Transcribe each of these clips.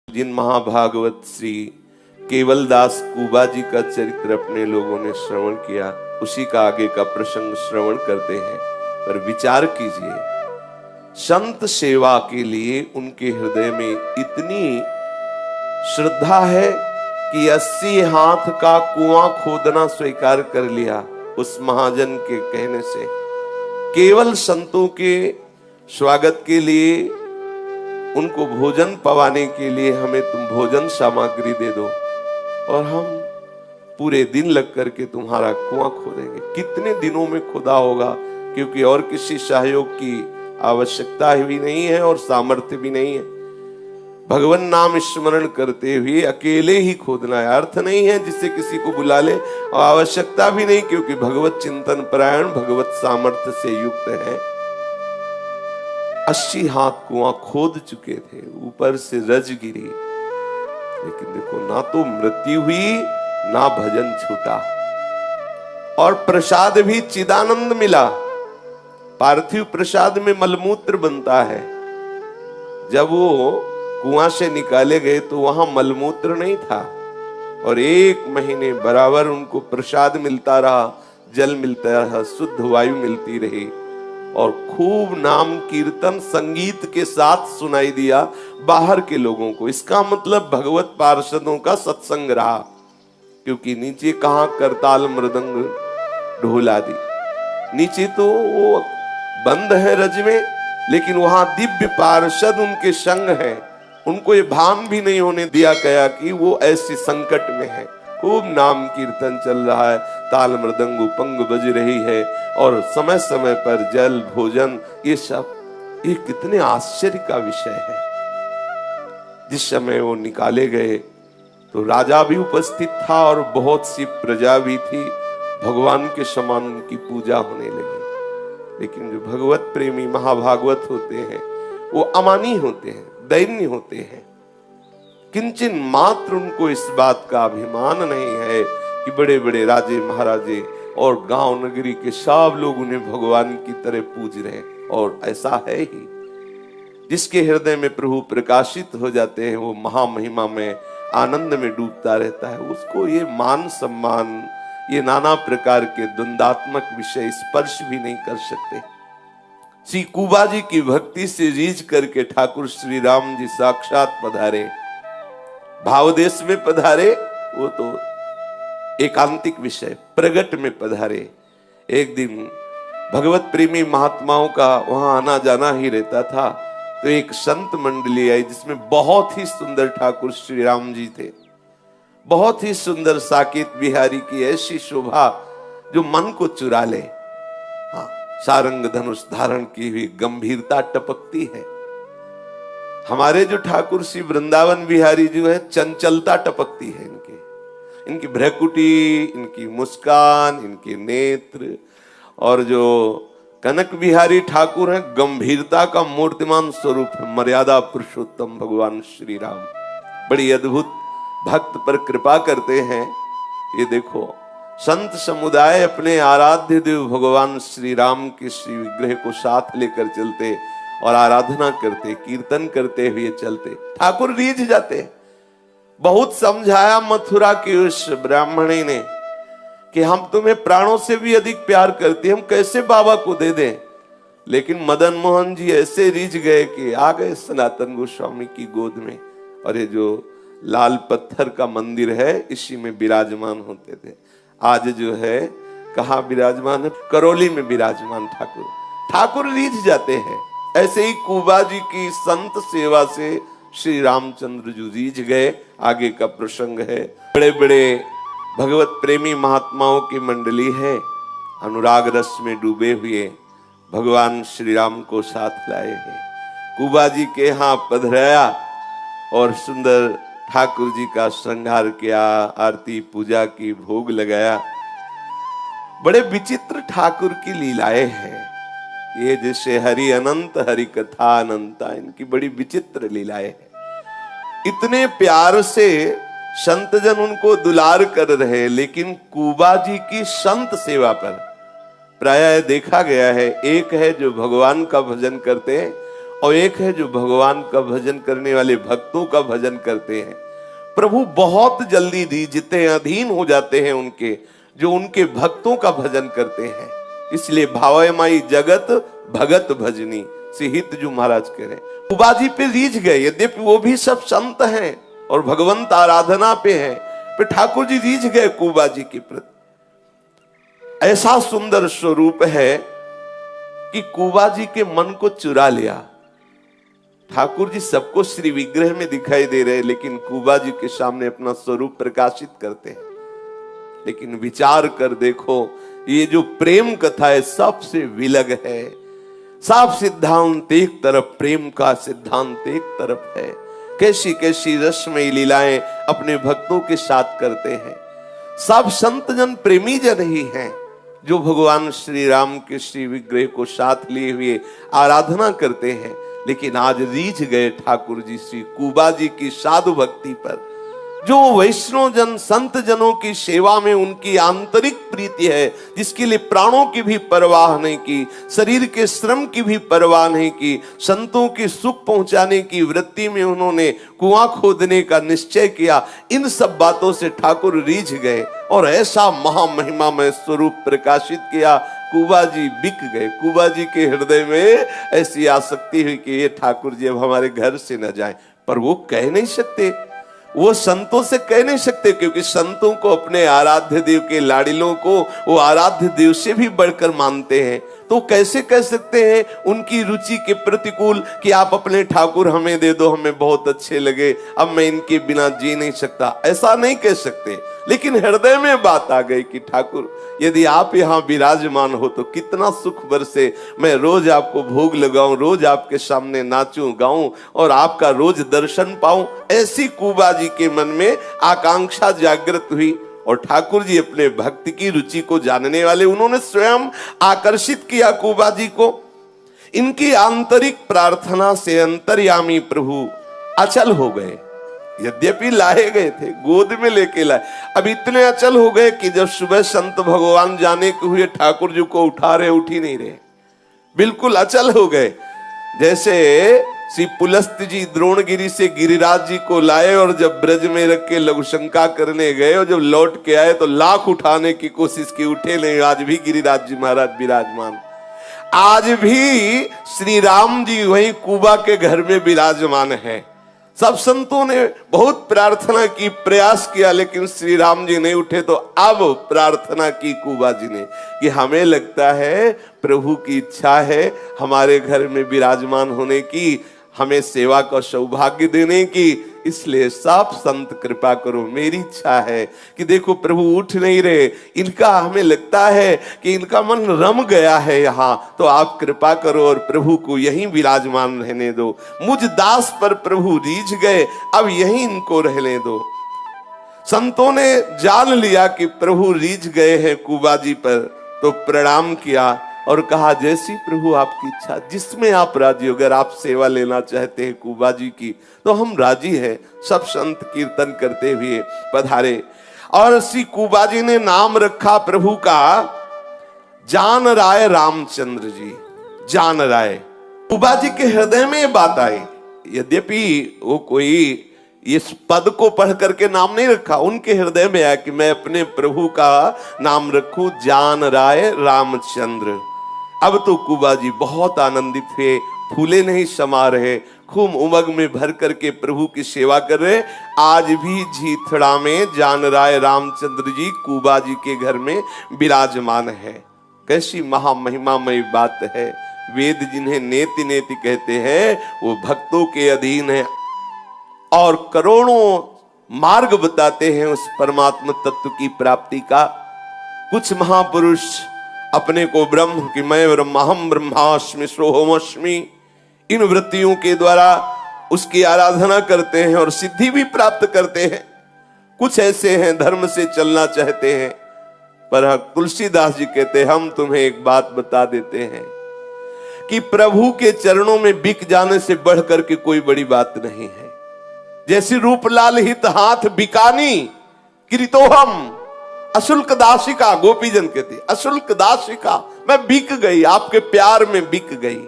जिन महाभागवत श्री केवलदास कुबा जी का चरित्र अपने लोगों ने श्रवण किया, उसी का आगे का प्रसंग श्रवण करते हैं। पर विचार कीजिए, संत सेवा के लिए उनके हृदय में इतनी श्रद्धा है कि 80 हाथ का कुआं खोदना स्वीकार कर लिया उस महाजन के कहने से। केवल संतों के स्वागत के लिए, उनको भोजन पवाने के लिए हमें तुम भोजन सामग्री दे दो और हम पूरे दिन लग करके तुम्हारा कुआं खोदेंगे। कितने दिनों में खुदा होगा, क्योंकि और किसी सहयोग की आवश्यकता भी नहीं है और सामर्थ्य भी नहीं है। भगवान नाम स्मरण करते हुए अकेले ही खोदना है, अर्थ नहीं है जिससे किसी को बुला ले, और आवश्यकता भी नहीं, क्योंकि भगवत चिंतन परायण भगवत सामर्थ्य से युक्त है। 80 हाथ कुआं खोद चुके थे, ऊपर से रज गिरी, लेकिन देखो ना तो मृत्यु हुई ना भजन छूटा, और प्रसाद भी चिदानंद मिला। पार्थिव प्रसाद में मलमूत्र बनता है, जब वो कुआं से निकाले गए तो वहां मलमूत्र नहीं था, और 1 महीने बराबर उनको प्रसाद मिलता रहा, जल मिलता रहा, शुद्ध वायु मिलती रही, और खूब नाम कीर्तन संगीत के साथ सुनाई दिया बाहर के लोगों को। इसका मतलब भगवत पार्षदों का सत्संग रहा, क्योंकि नीचे कहां करताल मृदंग ढोल आदि, नीचे तो वो बंद है रज में, लेकिन वहां दिव्य पार्षद उनके संग है। उनको ये भान भी नहीं होने दिया गया कि वो ऐसी संकट में है। खूब नाम कीर्तन चल रहा है, ताल मृदंग उपंग बज रही है, और समय समय पर जल भोजन, ये सब, ये कितने आश्चर्य का विषय है। जिस समय वो निकाले गए तो राजा भी उपस्थित था और बहुत सी प्रजा भी थी। भगवान के समान उनकी पूजा होने लगी। लेकिन जो भगवत प्रेमी महाभागवत होते हैं वो अमानी होते हैं, दैन्य होते हैं। किंचन मात्र उनको इस बात का अभिमान नहीं है कि बड़े बड़े राजे महाराजे और गांव नगरी के सब लोग उन्हें भगवान की तरह पूज रहे हैं। और ऐसा है ही, जिसके हृदय में प्रभु प्रकाशित हो जाते हैं वो महामहिमा में आनंद में डूबता रहता है। उसको ये मान सम्मान, ये नाना प्रकार के द्वंदात्मक विषय स्पर्श भी नहीं कर सकते। श्री कुबा जी की भक्ति से रीझ करके ठाकुर श्री राम जी साक्षात पधारे, भावदेश में पधारे, वो तो एकांतिक विषय, प्रगट में पधारे। एक दिन भगवत प्रेमी महात्माओं का वहां आना जाना ही रहता था, तो एक संत मंडली आई जिसमें बहुत ही सुंदर ठाकुर श्री राम जी थे। बहुत ही सुंदर साकेत बिहारी की ऐसी शोभा जो मन को चुरा ले। हाँ, सारंग धनुष धारण की हुई गंभीरता टपकती है। हमारे जो ठाकुर श्री वृंदावन बिहारी जो है, चंचलता टपकती है इनकी भ्रकुटी, इनकी मुस्कान, इनके नेत्र। और जो कनक बिहारी ठाकुर हैं, गंभीरता का मूर्तिमान स्वरूप है, मर्यादा पुरुषोत्तम भगवान श्री राम। बड़ी अद्भुत भक्त पर कृपा करते हैं। ये देखो, संत समुदाय अपने आराध्य देव भगवान श्री राम के श्री विग्रह को साथ लेकर चलते और आराधना करते, कीर्तन करते हुए चलते। ठाकुर रीझ जाते। बहुत समझाया मथुरा की उस ब्राह्मणी ने कि हम तुम्हें प्राणों से भी अधिक प्यार करते, हम कैसे बाबा को दे दें। लेकिन मदन मोहन जी ऐसे रीझ गए कि आ गए सनातन गोस्वामी की गोद में, और ये जो लाल पत्थर का मंदिर है इसी में विराजमान होते थे। आज जो है कहाँ विराजमान है? करौली में विराजमान ठाकुर। ठाकुर रीझ जाते हैं। ऐसे ही कुबा जी की संत सेवा से श्री रामचंद्र जी रीझ गए। आगे का प्रसंग है। बड़े बड़े भगवत प्रेमी महात्माओं की मंडली है, अनुराग रस में डूबे हुए भगवान श्री राम को साथ लाए हैं। कुबा जी के यहाँ पधराया और सुंदर ठाकुर जी का श्रृंगार किया, आरती पूजा की, भोग लगाया। बड़े विचित्र ठाकुर की लीलाएं हैं ये, जैसे हरि अनंत हरि कथा अनंता, इनकी बड़ी विचित्र लीलाएं हैं। इतने प्यार से संतजन उनको दुलार कर रहे, लेकिन कुबा जी की संत सेवा पर प्रायः देखा गया है, एक है जो भगवान का भजन करते हैं और एक है जो भगवान का भजन करने वाले भक्तों का भजन करते हैं। प्रभु बहुत जल्दी रीझते हैं, अधीन हो जाते हैं उनके, जो उनके भक्तों का भजन करते हैं। इसलिए भावय माई जगत भगत भजनी से हित जो महाराज कह रहे हैं। कुबा जी पे रीझ गए, यद्यपि वो भी सब संत हैं और भगवंत आराधना पे हैं, पर ठाकुर जी रीझ गए कुबा जी के प्रति। ऐसा सुंदर स्वरूप है कि कुबा जी के मन को चुरा लिया। ठाकुर जी सबको श्री विग्रह में दिखाई दे रहे, लेकिन कुबा जी के सामने अपना स्वरूप प्रकाशित करते हैं। लेकिन विचार कर देखो, ये जो प्रेम कथा है सबसे विलग है। सब सिद्धांत एक तरफ, प्रेम का सिद्धांत एक तरफ है। कैसी कैसी रसमयी लीलाएं अपने भक्तों के साथ करते हैं। सब संत जन प्रेमी जन ही हैं, जो भगवान श्री राम के श्री विग्रह को साथ लिए हुए आराधना करते हैं। लेकिन आज रीझ गए ठाकुर जी श्री कुबा जी की साधु भक्ति पर, जो वैष्णव जन संत जनों की सेवा में उनकी आंतरिक प्रीति है, जिसके लिए प्राणों की भी परवाह नहीं की, शरीर के श्रम की भी परवाह नहीं की, संतों की सुख पहुंचाने की वृत्ति में उन्होंने कुआं खोदने का निश्चय किया। इन सब बातों से ठाकुर रीझ गए और ऐसा महामहिमा में स्वरूप प्रकाशित किया। कुबा जी बिक गए। कुबा जी के हृदय में ऐसी आसक्ति हुई कि ये ठाकुर जी अब हमारे घर से न जाएं। पर वो कह नहीं सकते, वो संतों से कह नहीं सकते, क्योंकि संतों को अपने आराध्य देव के लाडिलों को वो आराध्य देव से भी बढ़कर मानते हैं। तो कैसे कह सकते हैं उनकी रुचि के प्रतिकूल कि आप अपने ठाकुर हमें दे दो, हमें बहुत अच्छे लगे, अब मैं इनके बिना जी नहीं सकता। ऐसा नहीं कह सकते। लेकिन हृदय में बात आ गई कि ठाकुर यदि आप यहाँ विराजमान हो तो कितना सुख बरसे, मैं रोज आपको भोग लगाऊं, रोज आपके सामने नाचूं गाऊं और आपका रोज दर्शन पाऊं। ऐसी कुबा जी के मन में आकांक्षा जागृत हुई और ठाकुर जी अपने भक्ति की रुचि को जानने वाले, उन्होंने स्वयं आकर्षित किया कुबा जी को। इनकी आंतरिक प्रार्थना से अंतर्यामी प्रभु अचल हो गए। यद्यपि लाए गए थे, गोद में लेके लाए, अब इतने अचल हो गए कि जब सुबह संत भगवान जाने के हुए ठाकुर जी को उठा रहे, उठ ही नहीं रहे, बिल्कुल अचल हो गए। जैसे श्री पुलस्त जी द्रोणगिरी से गिरिराज जी को लाए और जब ब्रज में रख के लघुशंका करने गए और जब लौट के आए तो लाख उठाने की कोशिश की, उठे नहीं। आज भी गिरिराज जी महाराज विराजमान, आज भी श्री राम जी वही कुबा के घर में विराजमान है। सब संतों ने बहुत प्रार्थना की, प्रयास किया, लेकिन श्री राम जी नहीं उठे। तो अब प्रार्थना की कुबा जी ने कि हमें लगता है प्रभु की इच्छा है हमारे घर में विराजमान होने की, हमें सेवा का सौभाग्य देने की, इसलिए सब संत कृपा करो। मेरी इच्छा है कि देखो प्रभु उठ नहीं रहे, इनका हमें लगता है कि इनका मन रम गया है यहाँ, तो आप कृपा करो और प्रभु को यहीं विराजमान रहने दो। मुझ दास पर प्रभु रीझ गए, अब यहीं इनको रहने दो। संतों ने जान लिया कि प्रभु रीझ गए हैं कुबा जी पर, तो प्रणाम किया और कहा जैसी प्रभु आपकी इच्छा, जिसमें आप राजी हो। अगर आप सेवा लेना चाहते हैं कुबा जी की तो हम राजी हैं। सब संत कीर्तन करते हुए पधारे और श्री कुबा जी ने नाम रखा प्रभु का जान राय रामचंद्र जी। जान राय, कुबा जी के हृदय में ये बात आई। यद्यपि वो कोई इस पद को पढ़ करके नाम नहीं रखा, उनके हृदय में आया कि मैं अपने प्रभु का नाम रखूं जान राय रामचंद्र। अब तो कुबा जी बहुत आनंदित हुए, फूले नहीं समा रहे, खूब उमंग में भर करके प्रभु की सेवा कर रहे। आज भी झीथड़ा में जान राय रामचंद्र जी कुबा जी के घर में विराजमान है। कैसी महामहिमामयी बात है। वेद जिन्हें नेति नेति कहते हैं वो भक्तों के अधीन है और करोड़ों मार्ग बताते हैं उस परमात्मा तत्व की प्राप्ति का। कुछ महापुरुष अपने को ब्रह्म कि मैं ब्रह्माहम ब्रह्मास्मि सोहमस्मि इन वृत्तियों के द्वारा उसकी आराधना करते हैं और सिद्धि भी प्राप्त करते हैं। कुछ ऐसे हैं धर्म से चलना चाहते हैं, पर तुलसीदास जी कहते हैं हम तुम्हें एक बात बता देते हैं कि प्रभु के चरणों में बिक जाने से बढ़ करके कोई बड़ी बात नहीं है। जैसे रूपलाल हित हाथ बिकानी कृतोहम अशुल्क दासिका, गोपीजन कहते अशुल्क दासिका, मैं बिक गई, आपके प्यार में बिक गई।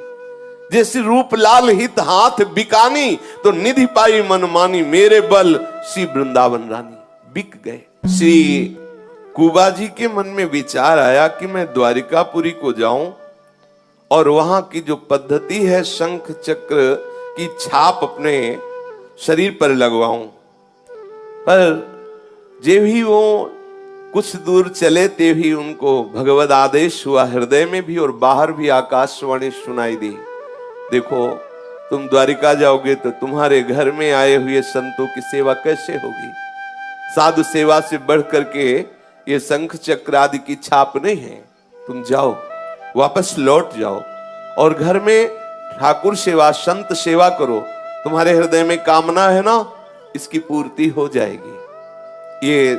जैसी रूप लाल हित हाथ बिकानी, तो निधि पाई मन मानी, मेरे बल श्री वृंदावन रानी। बिक गए। श्री कुबा जी के मन में विचार आया कि मैं द्वारिकापुरी को जाऊं और वहां की जो पद्धति है शंख चक्र की छाप अपने शरीर पर लगवाऊं। पर जे भी वो कुछ दूर चले ते भी उनको भगवद आदेश हुआ, हृदय में भी और बाहर भी आकाशवाणी सुनाई दी, देखो तुम द्वारिका जाओगे तो तुम्हारे घर में आए हुए संतों की सेवा कैसे होगी। साधु सेवा से बढ़ करके ये शंख चक्र आदि की छाप नहीं है। तुम जाओ, वापस लौट जाओ और घर में ठाकुर सेवा संत सेवा करो। तुम्हारे हृदय में कामना है ना, इसकी पूर्ति हो जाएगी। ये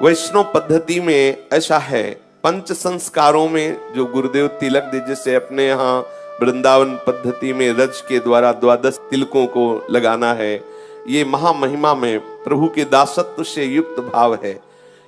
वैष्णव पद्धति में ऐसा है। पंच संस्कारों में जो गुरुदेव तिलक दे, जैसे अपने यहाँ वृंदावन पद्धति में रज के द्वारा 12 तिलकों को लगाना है, ये महामहिमा में प्रभु के दासत्व से युक्त भाव है।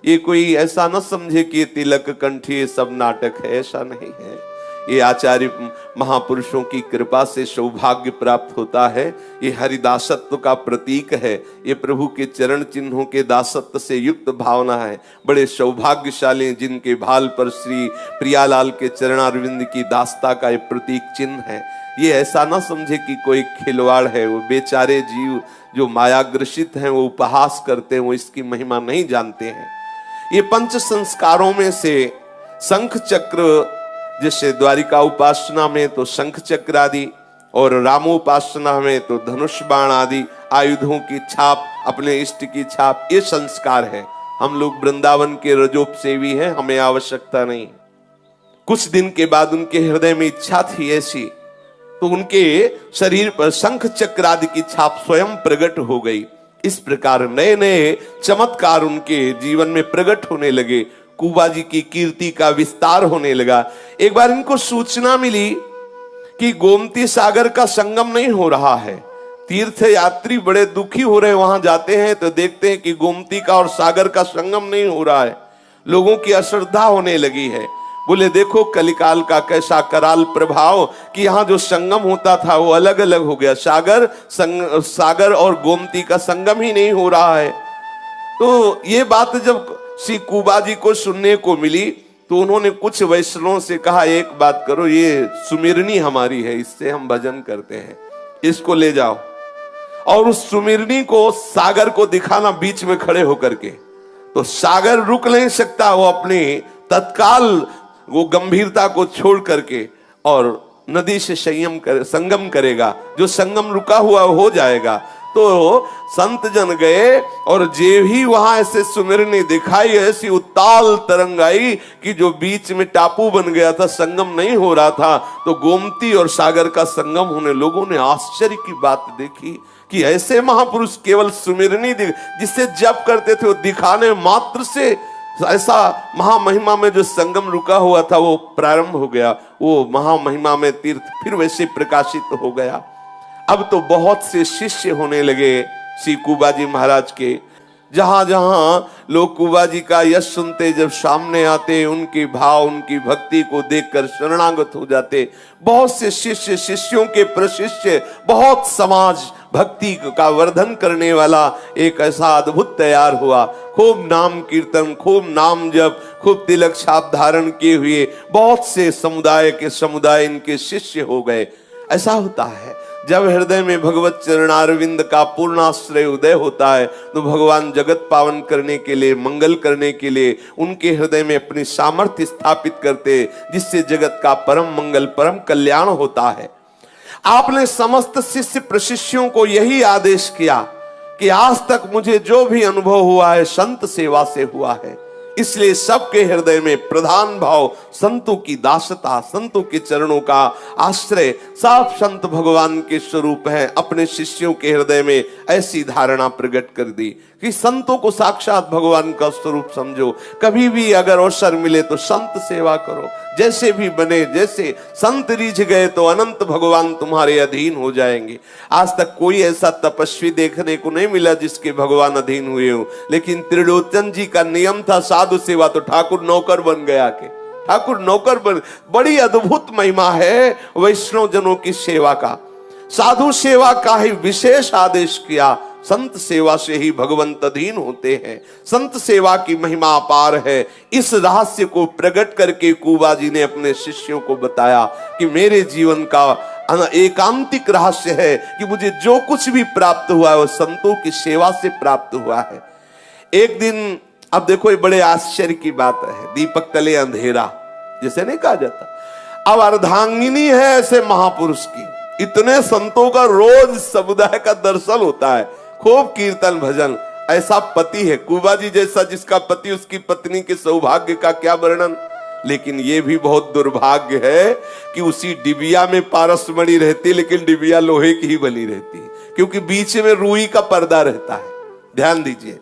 ये कोई ऐसा न समझे कि तिलक कंठी ये सब नाटक है, ऐसा नहीं है। ये आचार्य महापुरुषों की कृपा से सौभाग्य प्राप्त होता है। ये हरिदासत्व का प्रतीक है। ये प्रभु के चरण चिन्हों के दासत्व से युक्त भावना है। बड़े सौभाग्यशाली जिनके भाल पर श्री प्रियालाल के चरणारविंद की दासता का ये प्रतीक चिन्ह है। ये ऐसा ना समझे कि कोई खिलवाड़ है। वो बेचारे जीव जो मायाग्रसित हैं, वो उपहास करते हैं, वो इसकी महिमा नहीं जानते हैं। ये पंच संस्कारों में से शंख चक्र, जैसे द्वारिका उपासना में तो शंख चक्र आदि और रामोपासना में तो धनुष बाण आदि आयुधों की छाप, अपने इष्ट की छाप, ये संस्कार है। हम लोग वृंदावन के रजोप सेवी हैं, हमें आवश्यकता नहीं। कुछ दिन के बाद उनके हृदय में इच्छा थी ऐसी, तो उनके शरीर पर शंख चक्र आदि की छाप स्वयं प्रकट हो गई। इस प्रकार नए नए चमत्कार उनके जीवन में प्रकट होने लगे। कुबा जी की कीर्ति का विस्तार होने लगा। एक बार इनको सूचना मिली कि गोमती सागर का संगम नहीं हो रहा है। तीर्थ यात्री बड़े दुखी हो रहे, वहां जाते हैं तो देखते हैं कि गोमती का और सागर का संगम नहीं हो रहा है। लोगों की अश्रद्धा होने लगी है। बोले देखो कलिकाल का कैसा कराल प्रभाव कि यहाँ जो संगम होता था वो अलग अलग हो गया। सागर और गोमती का संगम ही नहीं हो रहा है। तो ये बात जब श्री कुबा जी को सुनने को मिली तो उन्होंने कुछ वैष्णवों से कहा, एक बात करो, ये सुमिरनी हमारी है, इससे हम भजन करते हैं, इसको ले जाओ और उस सुमिरनी को सागर को दिखाना बीच में खड़े होकर के। तो सागर रुक नहीं सकता, वो अपनी तत्काल वो गंभीरता को छोड़ करके और नदी से संगम करेगा। जो संगम रुका हुआ हो जाएगा। तो संत जन गए और जे भी वहां ऐसे सुमिरनी दिखाई, ऐसी उताल तरंग आई कि जो बीच में टापू बन गया था, संगम नहीं हो रहा था, तो गोमती और सागर का संगम होने। लोगों ने आश्चर्य की बात देखी कि ऐसे महापुरुष केवल सुमिरनी जिससे जप करते थे, वो दिखाने मात्र से ऐसा महामहिमा में जो संगम रुका हुआ था वो प्रारंभ हो गया। वो महामहिमा में तीर्थ फिर वैसे प्रकाशित हो गया। अब तो बहुत से शिष्य होने लगे श्री कुबा जी महाराज के। जहां जहां लोग कुबा जी का यश सुनते, जब सामने आते, उनके भाव उनकी भक्ति को देखकर शरणागत हो जाते। बहुत से शिष्य, शिष्यों के प्रशिष्य, बहुत समाज भक्ति का वर्धन करने वाला एक ऐसा अद्भुत तैयार हुआ। खूब नाम कीर्तन, खूब नाम जप, खूब तिलक छाप धारण किए हुए बहुत से समुदाय इनके शिष्य हो गए। ऐसा होता है जब हृदय में भगवत चरणारविंद का पूर्णाश्रय उदय होता है, तो भगवान जगत पावन करने के लिए, मंगल करने के लिए उनके हृदय में अपनी सामर्थ्य स्थापित करते, जिससे जगत का परम मंगल, परम कल्याण होता है। आपने समस्त शिष्य प्रशिष्यों को यही आदेश किया कि आज तक मुझे जो भी अनुभव हुआ है संत सेवा से हुआ है। इसलिए सबके हृदय में प्रधान भाव संतों की दासता, संतों के चरणों का आश्रय, सब संत भगवान के स्वरूप हैं। अपने शिष्यों के हृदय में ऐसी धारणा प्रकट कर दी कि संतों को साक्षात भगवान का स्वरूप समझो। कभी भी अगर अवसर मिले तो संत सेवा करो, जैसे भी बने। जैसे संत रीझ गए तो अनंत भगवान तुम्हारे अधीन हो जाएंगे। आज तक कोई ऐसा तपस्वी देखने को नहीं मिला जिसके भगवान अधीन हुए हो, लेकिन त्रिलोचन जी का नियम था साधु सेवा, तो ठाकुर नौकर बन गया के ठाकुर नौकर बन। बड़ी अद्भुत महिमा है वैष्णव जनों की सेवा का। साधु सेवा का ही विशेष आदेश किया। संत सेवा से ही भगवंत अधीन होते हैं। संत सेवा की महिमा अपार है। इस रहस्य को प्रकट करके कुबा जी ने अपने शिष्यों को बताया कि मेरे जीवन का एकांतिक रहस्य है कि मुझे जो कुछ भी प्राप्त हुआ है वो संतों की सेवा से प्राप्त हुआ है। एक दिन, अब देखो ये बड़े आश्चर्य की बात है, दीपक तले अंधेरा जिसे नहीं कहा जाता। अब अर्धांगिनी है ऐसे महापुरुष की, इतने संतों का रोज समुदाय का दर्शन होता है, खूब कीर्तन भजन। ऐसा पति है कुबा जी जैसा, जिसका पति उसकी पत्नी के सौभाग्य का क्या वर्णन। लेकिन यह भी बहुत दुर्भाग्य है कि उसी डिबिया में पारसमणि रहती, लेकिन डिबिया लोहे की ही बनी रहती है, क्योंकि बीच में रुई का पर्दा रहता है। ध्यान दीजिए,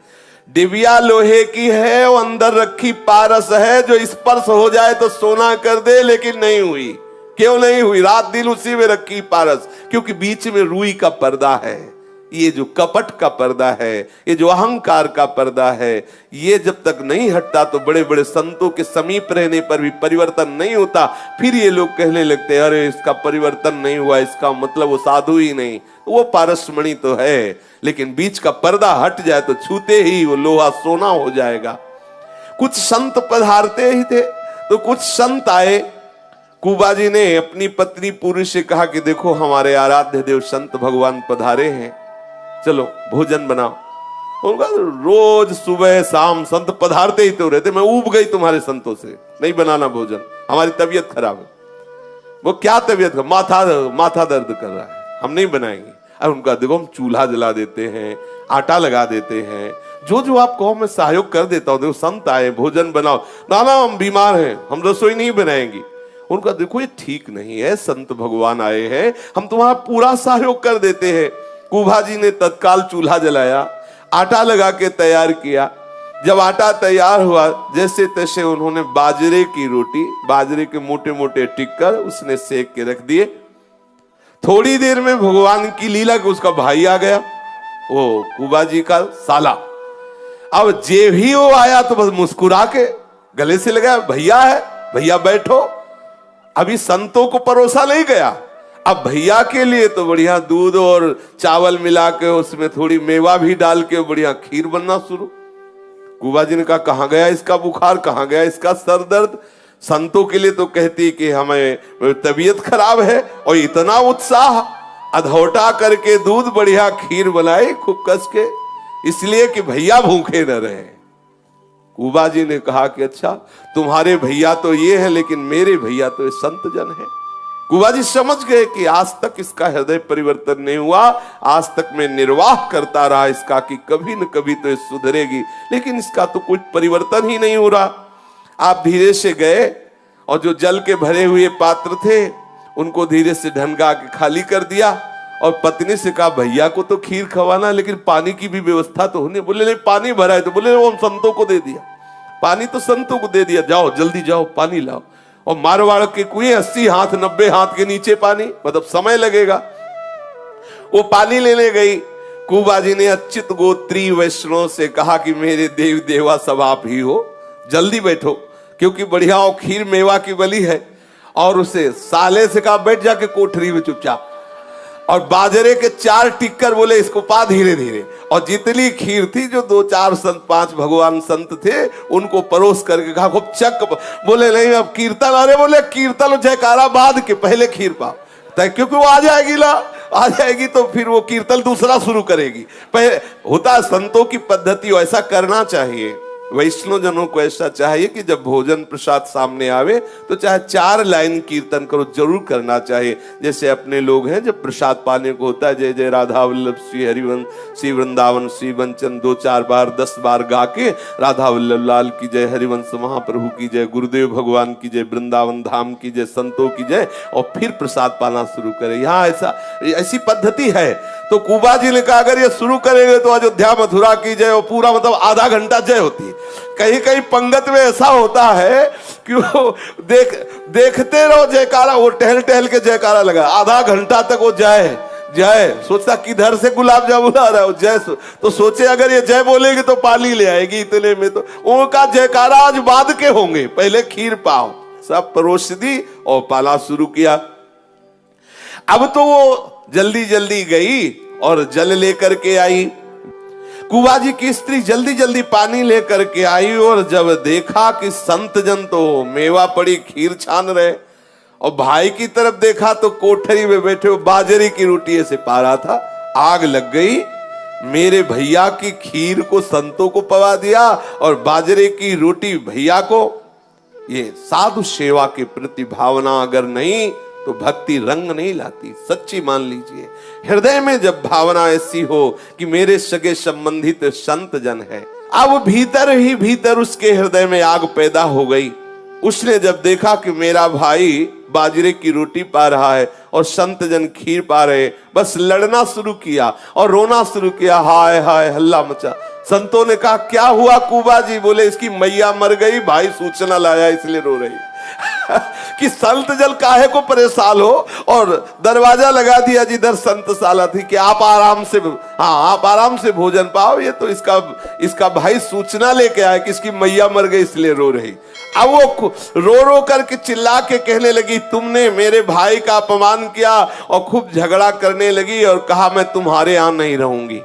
डिबिया लोहे की है, वो अंदर रखी पारस है, जो स्पर्श हो जाए तो सोना कर दे, लेकिन नहीं हुई। क्यों नहीं हुई? रात दिन उसी में रखी पारस, क्योंकि बीच में रुई का पर्दा है। ये जो कपट का पर्दा है, ये जो अहंकार का पर्दा है, ये जब तक नहीं हटता तो बड़े बड़े संतों के समीप रहने पर भी परिवर्तन नहीं होता। फिर ये लोग कहने लगते हैं अरे इसका परिवर्तन नहीं हुआ, इसका मतलब वो साधु ही नहीं, वो पारसमणि तो है, लेकिन बीच का पर्दा हट जाए तो छूते ही वो लोहा सोना हो जाएगा। कुछ संत पधारते ही थे तो कुछ संत आए। कुबा जी ने अपनी पत्नी पूरी से कहा कि देखो हमारे आराध्य देव संत भगवान पधारे हैं, चलो भोजन बनाओ। उनका रोज सुबह शाम संत पधारते ही तो रहते, मैं ऊब गई तुम्हारे संतों से, नहीं बनाना भोजन, हमारी तबीयत खराब है। वो क्या तबीयत? माथा दर्द कर रहा है, हम नहीं बनाएंगे। और उनका देखो हम चूल्हा जला देते हैं, आटा लगा देते हैं, जो जो आप कहो मैं सहयोग कर देता हूँ। देखो संत आए, भोजन बनाओ। ना ना हम बीमार हैं, हम रसोई नहीं बनाएंगी। उनका देखो ये ठीक नहीं है, संत भगवान आए हैं, हम तुम्हारा पूरा सहयोग कर देते हैं। कुबा जी ने तत्काल चूल्हा जलाया, आटा लगा के तैयार किया। जब आटा तैयार हुआ, जैसे तैसे उन्होंने बाजरे की रोटी, बाजरे के मोटे मोटे टिक्कर उसने सेक के रख दिए। थोड़ी देर में भगवान की लीला कि उसका भाई आ गया, वो कुबा जी का साला। अब जे भी वो आया तो बस मुस्कुरा के गले से लगा, भैया है, भैया बैठो। अभी संतों को परोसा नहीं गया, अब भैया के लिए तो बढ़िया दूध और चावल मिला के उसमें थोड़ी मेवा भी डाल के बढ़िया खीर बनना शुरू। कुबा जी ने कहा कहां गया इसका बुखार, कहां गया इसका सर दर्द। संतों के लिए तो कहती कि हमें तबीयत खराब है, और इतना उत्साह, अधौटा करके दूध बढ़िया खीर बनाई खूब कस के, इसलिए कि भैया भूखे न रहे। कुबा जी ने कहा कि अच्छा तुम्हारे भैया तो ये है, लेकिन मेरे भैया तो ये संत जन है। कुबा जी समझ गए कि आज तक इसका हृदय परिवर्तन नहीं हुआ, आज तक मैं निर्वाह करता रहा इसका कि कभी न कभी तो ये सुधरेगी, लेकिन इसका तो कुछ परिवर्तन ही नहीं हो रहा। आप धीरे से गए और जो जल के भरे हुए पात्र थे उनको धीरे से ढंगा के खाली कर दिया, और पत्नी से कहा भैया को तो खीर खवाना, लेकिन पानी की भी व्यवस्था तो होनी। बोले नहीं पानी भरा है, तो बोले वो हम संतों को दे दिया, पानी तो संतों को दे दिया, जाओ जल्दी जाओ पानी लाओ। और मारवाड़ के कुएं 80 हाथ 90 हाथ के नीचे पानी, मतलब समय लगेगा। वो पानी लेने गई। कुबा जी ने अच्युत गोत्री वैष्णव से कहा कि मेरे देव देवा सब आप ही हो, जल्दी बैठो, क्योंकि बढ़िया और खीर मेवा की बलि है। और उसे साले से कहा बैठ जाके कोठरी में चुपचाप, और बाजरे के 4 टिक्कर बोले इसको पा धीरे धीरे, और जितनी खीर थी जो 2-4 संत 5 भगवान संत थे उनको परोस करके कहा खूब चक। बोले नहीं अब कीर्तन, अरे बोले कीर्तन जयकारा बाद के पहले खीर पाओ, क्योंकि वो आ जाएगी ला, आ जाएगी तो फिर वो कीर्तन दूसरा शुरू करेगी। पहले होता संतों की पद्धति, ऐसा करना चाहिए। वैष्णव जनों को ऐसा चाहिए कि जब भोजन प्रसाद सामने आवे तो चाहे 4 लाइन कीर्तन करो, जरूर करना चाहिए। जैसे अपने लोग हैं जब प्रसाद पाने को होता है, जय जय राधा वल्लभ श्री हरिवंश श्री वृंदावन श्री वंचन 2-4 बार 10 बार गा के राधा वल्लभ लाल की जय, हरिवंश महाप्रभु की जय, गुरुदेव भगवान की जय, वृंदावन धाम की जय, संतों की जय, और फिर प्रसाद पाना शुरू करें। यहाँ ऐसी पद्धति है। तो कुबा जी ने कहा अगर ये शुरू करेंगे तो अयोध्या मथुरा की जय, और पूरा मतलब आधा घंटा जय होती है। कहीं कहीं पंगत में ऐसा होता है कि वो देखते रहो जयकारा, वो टहल टहल के जयकारा लगा, आधा घंटा तक वो जय जय, सोचता किधर से गुलाब जामुन आ रहा है, वो जय तो सोचे अगर ये जय बोलेगी तो पानी ले आएगी, इतने में तो उनका जयकारा आज बाद के होंगे, पहले खीर पाओ। सब परोस दी और पाला शुरू किया। अब तो वो जल्दी जल्दी गई और जल लेकर के आई। कुबा जी की स्त्री जल्दी जल्दी पानी लेकर के आई और जब देखा कि संत जन तो मेवा पड़ी खीर छान रहे और भाई की तरफ देखा तो कोठरी में बैठे वो बाजरे की रोटी से पा रहा था। आग लग गई। मेरे भैया की खीर को संतों को पवा दिया और बाजरे की रोटी भैया को। ये साधु सेवा के प्रति भावना अगर नहीं तो भक्ति रंग नहीं लाती। सच्ची मान लीजिए, हृदय में जब भावना ऐसी हो कि मेरे सगे संबंधित संत जन है, अब भीतर ही भीतर उसके हृदय में आग पैदा हो गई। उसने जब देखा कि मेरा भाई बाजरे की रोटी पा रहा है और संत जन खीर पा रहे, बस लड़ना शुरू किया और रोना शुरू किया। हाय हाय हल्ला मचा। संतों ने कहा क्या हुआ कुबा जी? बोले इसकी मैया मर गई, भाई सूचना लाया इसलिए रो रही। कि संत जल काहे को परेशान हो, और दरवाजा लगा दिया जिधर संतशाला थी कि आप आराम से, हाँ आप आराम से भोजन पाओ। ये तो इसका भाई सूचना लेके आया कि इसकी मैया मर गई इसलिए रो रही। अब वो रो रो करके चिल्ला के कहने लगी तुमने मेरे भाई का अपमान किया, और खूब झगड़ा करने लगी और कहा मैं तुम्हारे यहां नहीं रहूंगी।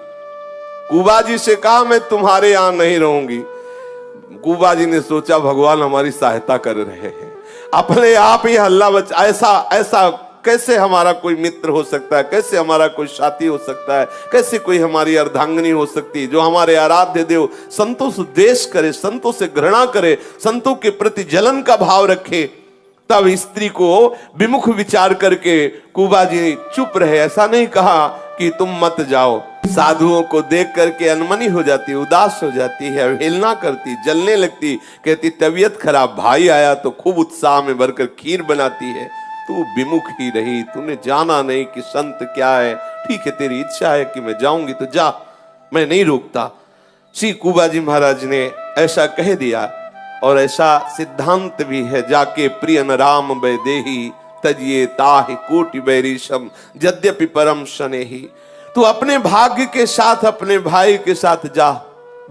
कुबा जी से कहा मैं तुम्हारे यहां नहीं रहूंगी। कुबा जी ने सोचा भगवान हमारी सहायता कर रहे हैं, अपने आप ही हल्ला बच। ऐसा कैसे हमारा कोई मित्र हो सकता है, कैसे हमारा कोई साथी हो सकता है, कैसे कोई हमारी अर्धांगिनी हो सकती है जो हमारे आराध्य देव संतों से द्वेष करे, संतों से घृणा करे, संतों के प्रति जलन का भाव रखे। तब स्त्री को विमुख विचार करके कुबा जी चुप रहे। ऐसा नहीं कहा कि तुम मत जाओ। साधुओं को देख करके अनमनी हो जाती, उदास हो जाती है, अवहेलना करती, जलने लगती, कहती तबीयत खराब, भाई आया तो खूब उत्साह में भरकर खीर बनाती है, तू विमुख ही रही, तूने जाना नहीं कि संत क्या है। ठीक है तेरी इच्छा है कि मैं जाऊंगी तो जा, मैं नहीं रोकता। श्री कुबा जी महाराज ने ऐसा कह दिया। और ऐसा सिद्धांत भी है, जाके प्रियन राम वैदेही तजिए ताहि कोटि बैरिशम यद्यपि परम शनेही। तू अपने भाग्य के साथ अपने भाई के साथ जा।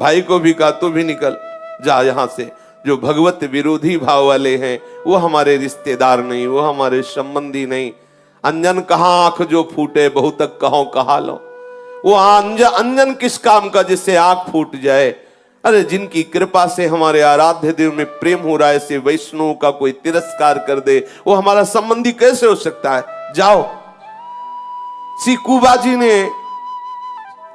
भाई को भी कहा तू भी निकल जा यहां से। जो भगवत विरोधी भाव वाले हैं वो हमारे रिश्तेदार नहीं, वो हमारे संबंधी नहीं। अंजन कहाँ आंख जो फूटे बहुतक कहो कहा लो। वो अंजन किस काम का जिससे आंख फूट जाए। अरे जिनकी कृपा से हमारे आराध्य देव में प्रेम हो रहा है, ऐसे वैष्णव का कोई तिरस्कार कर दे, वो हमारा संबंधी कैसे हो सकता है? जाओ। श्री कुबा जी ने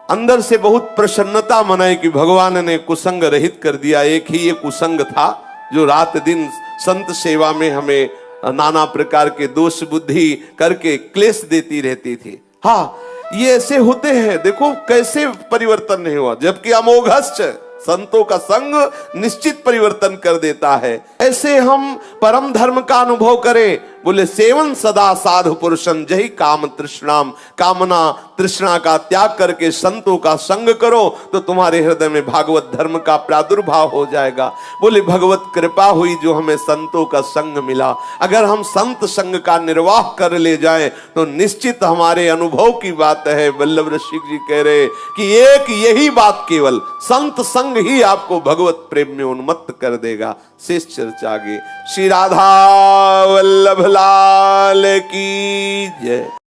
अंदर से बहुत प्रसन्नता मनाई कि भगवान ने कुसंग रहित कर दिया। एक ही ये कुसंग था जो रात दिन संत सेवा में हमें नाना प्रकार के दोष बुद्धि करके क्लेश देती रहती थी। हाँ ये ऐसे होते हैं, देखो कैसे परिवर्तन नहीं हुआ, जबकि अमोघश्च संतों का संग निश्चित परिवर्तन कर देता है। ऐसे हम परम धर्म का अनुभव करें। बोले सेवन सदा साधु पुरुषन जही काम तृष्णाम, कामना तृष्णा का त्याग करके संतों का संग करो तो तुम्हारे हृदय में भागवत धर्म का प्रादुर्भाव हो जाएगा। बोले भगवत कृपा हुई जो हमें संतों का संग मिला। अगर हम संत संग का निर्वाह कर ले जाएं तो निश्चित हमारे अनुभव की बात है। वल्लभ ऋषि जी कह रहे कि एक यही बात केवल संत संग ही आपको भगवत प्रेम में उन्मत्त कर देगा। शेष चर्चा आगे। श्री राधा वल्लभ लाल की जय।